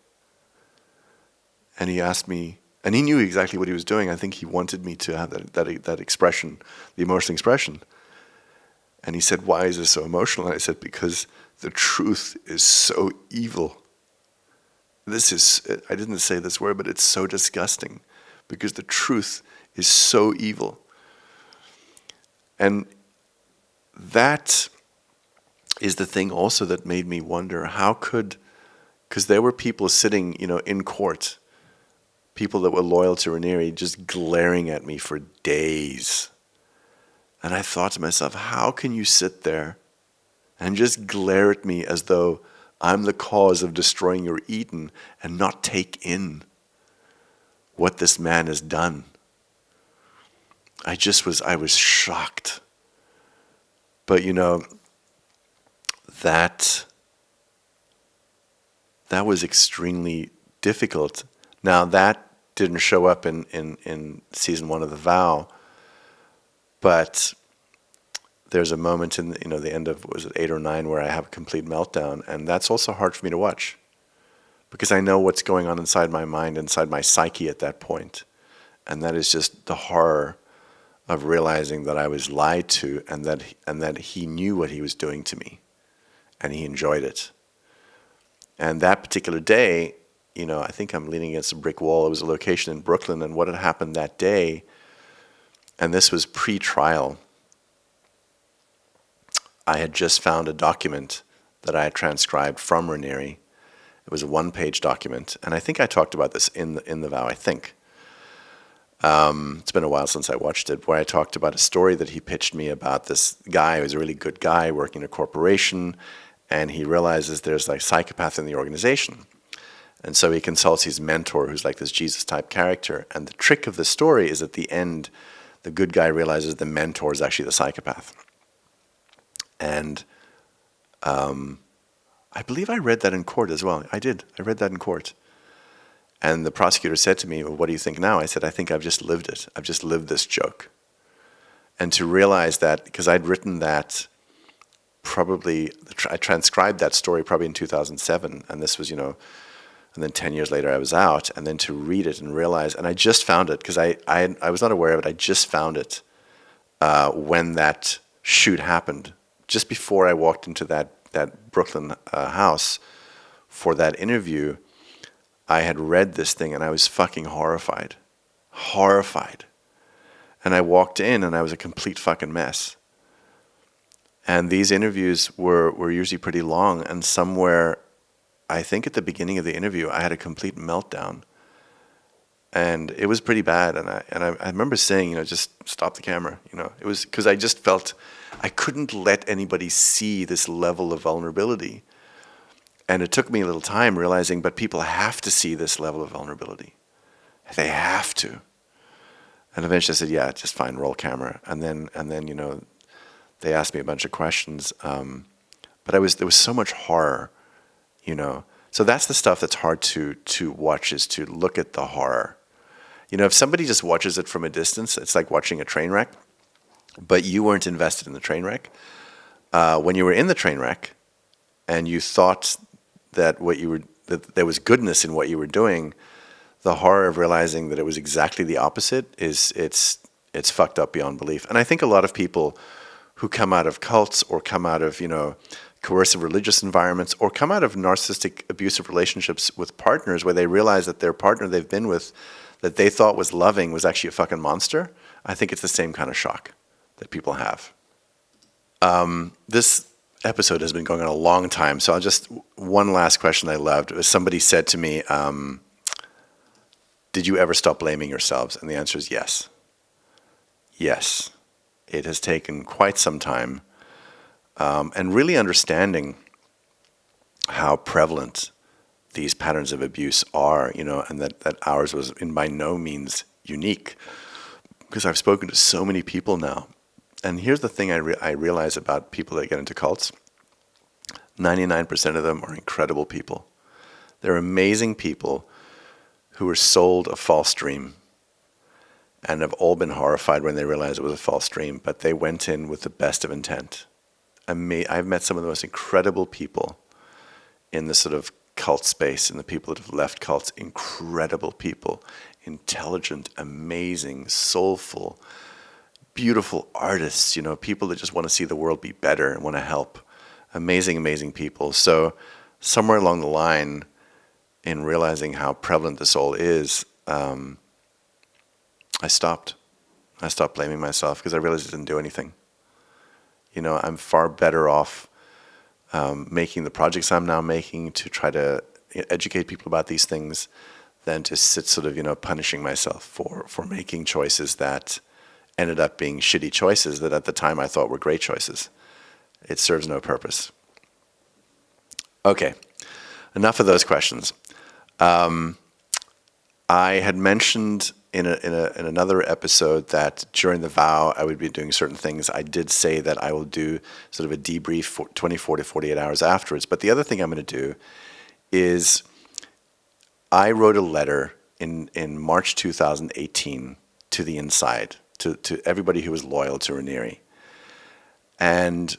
And he asked me, and he knew exactly what he was doing. I think he wanted me to have that expression, the emotional expression. And he said, why is this so emotional? And I said, because the truth is so evil. This is, I didn't say this word, but it's so disgusting, because the truth is so evil. And that is the thing also that made me wonder, how could, because there were people sitting, you know, in court people that were loyal to Ranieri just glaring at me for days. And I thought to myself, how can you sit there and just glare at me as though I'm the cause of destroying your Eden and not take in what this man has done? I was shocked. But that was extremely difficult. Now that didn't show up in season 1 of The Vow, but there's a moment in the end of, was it 8 or 9, where I have a complete meltdown, and that's also hard for me to watch because I know what's going on inside my mind, inside my psyche at that point, and that is just the horror of realizing that I was lied to, and that he knew what he was doing to me, and he enjoyed it. And that particular day, I think I'm leaning against a brick wall. It was a location in Brooklyn, and what had happened that day, and this was pre-trial, I had just found a document that I had transcribed from Ranieri. It was a 1-page document, and I think I talked about this in the Vow, I think. It's been a while since I watched it, where I talked about a story that he pitched me about this guy who was a really good guy working in a corporation, and he realizes there's like psychopath in the organization. And so he consults his mentor, who's like this Jesus-type character. And the trick of the story is at the end, the good guy realizes the mentor is actually the psychopath. And I believe I read that in court as well. I did. I read that in court. And the prosecutor said to me, well, what do you think now? I said, I think I've just lived it. I've just lived this joke. And to realize that, because I'd written that I transcribed that story probably in 2007, and this was, and then 10 years later I was out, and then to read it and realize, and I just found it, because I was not aware of it, I just found it when that shoot happened, just before I walked into that Brooklyn house for that interview. I had read this thing and I was fucking horrified. And I walked in and I was a complete fucking mess. And these interviews were usually pretty long, and somewhere, I think at the beginning of the interview, I had a complete meltdown. And it was pretty bad, and I remember saying, just stop the camera, It was because I just felt I couldn't let anybody see this level of vulnerability. And it took me a little time realizing, but people have to see this level of vulnerability. They have to. And eventually I said, yeah, just fine, roll camera. And then they asked me a bunch of questions. But there was so much horror, So that's the stuff that's hard to watch, is to look at the horror. If somebody just watches it from a distance, it's like watching a train wreck, but you weren't invested in the train wreck. When you were in the train wreck and you thought that that there was goodness in what you were doing, the horror of realizing that it was exactly the opposite it's fucked up beyond belief. And I think a lot of people who come out of cults or come out of, coercive religious environments or come out of narcissistic abusive relationships with partners where they realize that their partner they've been with that they thought was loving was actually a fucking monster, I think it's the same kind of shock that people have. This episode has been going on a long time, so one last question I loved was somebody said to me, did you ever stop blaming yourselves? And the answer is yes. Yes. It has taken quite some time, and really understanding how prevalent these patterns of abuse are, and that ours was by no means unique, because I've spoken to so many people now. And here's the thing I realize about people that get into cults. 99% of them are incredible people. They're amazing people who were sold a false dream and have all been horrified when they realized it was a false dream, but they went in with the best of intent. I've met some of the most incredible people in the sort of cult space, and the people that have left cults, incredible people, intelligent, amazing, soulful, beautiful artists, people that just want to see the world be better and want to help. Amazing, amazing people. So somewhere along the line, in realizing how prevalent this all is, I stopped. I stopped blaming myself because I realized it didn't do anything. I'm far better off making the projects I'm now making to try to educate people about these things than to sit sort of, punishing myself for making choices that ended up being shitty choices that at the time I thought were great choices. It serves no purpose. Okay, enough of those questions. I had mentioned in another episode that during the vow I would be doing certain things. I did say that I will do sort of a debrief for 24 to 48 hours afterwards. But the other thing I'm going to do is I wrote a letter in March 2018 to the inside, to everybody who was loyal to Ranieri. And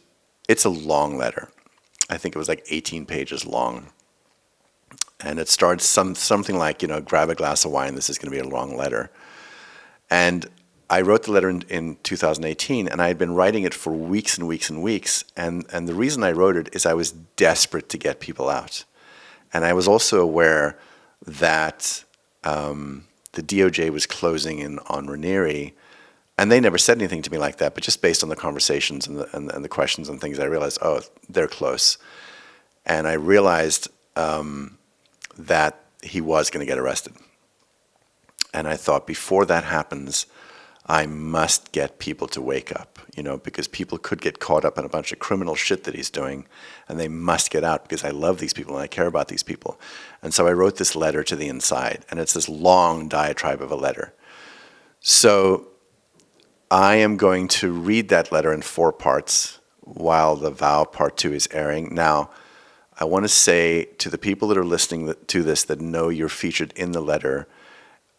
it's a long letter. I think it was like 18 pages long. And it starts something like, grab a glass of wine, this is going to be a long letter. And I wrote the letter in 2018, and I had been writing it for weeks and weeks and weeks. And the reason I wrote it is I was desperate to get people out. And I was also aware that the DOJ was closing in on Ranieri, and they never said anything to me like that, but just based on the conversations and the questions and things, I realized, oh, they're close. And I realized that he was going to get arrested. And I thought, before that happens, I must get people to wake up, because people could get caught up in a bunch of criminal shit that he's doing, and they must get out because I love these people and I care about these people. And so I wrote this letter to the inside, and it's this long diatribe of a letter. So I am going to read that letter in 4 parts while the vow part 2 is airing. Now, I want to say to the people that are listening to this that know you're featured in the letter,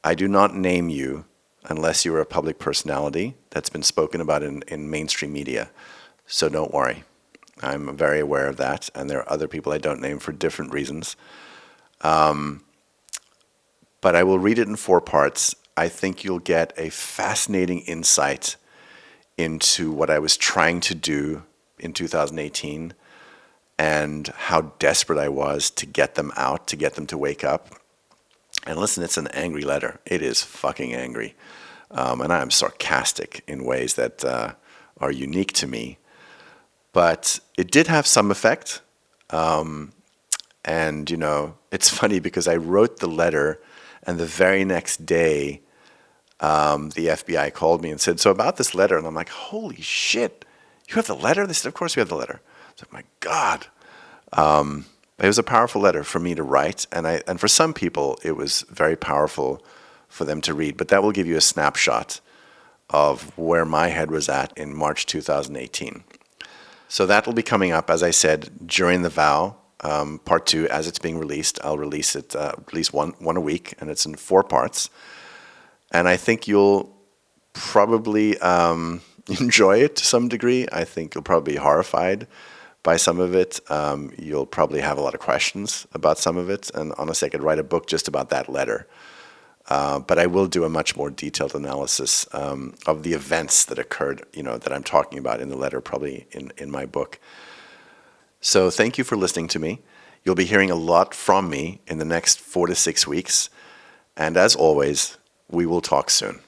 I do not name you unless you're a public personality that's been spoken about in mainstream media. So don't worry. I'm very aware of that, and there are other people I don't name for different reasons. But I will read it in 4 parts. I think you'll get a fascinating insight into what I was trying to do in 2018 and how desperate I was to get them out, to get them to wake up. And listen, it's an angry letter. It is fucking angry. And I am sarcastic in ways that are unique to me. But it did have some effect. And, it's funny because I wrote the letter, and the very next day, the FBI called me and said, so about this letter. And I'm like, holy shit, you have the letter? They said, of course we have the letter. I was like, my God. It was a powerful letter for me to write, and for some people it was very powerful for them to read. But that will give you a snapshot of where my head was at in March 2018. So that will be coming up, as I said, during the vow, part 2, as it's being released. I'll release it at least one a week, and it's in 4 parts. And I think you'll probably enjoy it to some degree. I think you'll probably be horrified by some of it. You'll probably have a lot of questions about some of it. And honestly, I could write a book just about that letter. But I will do a much more detailed analysis of the events that occurred, that I'm talking about in the letter, probably in my book. So thank you for listening to me. You'll be hearing a lot from me in the next 4 to 6 weeks. And as always, we will talk soon.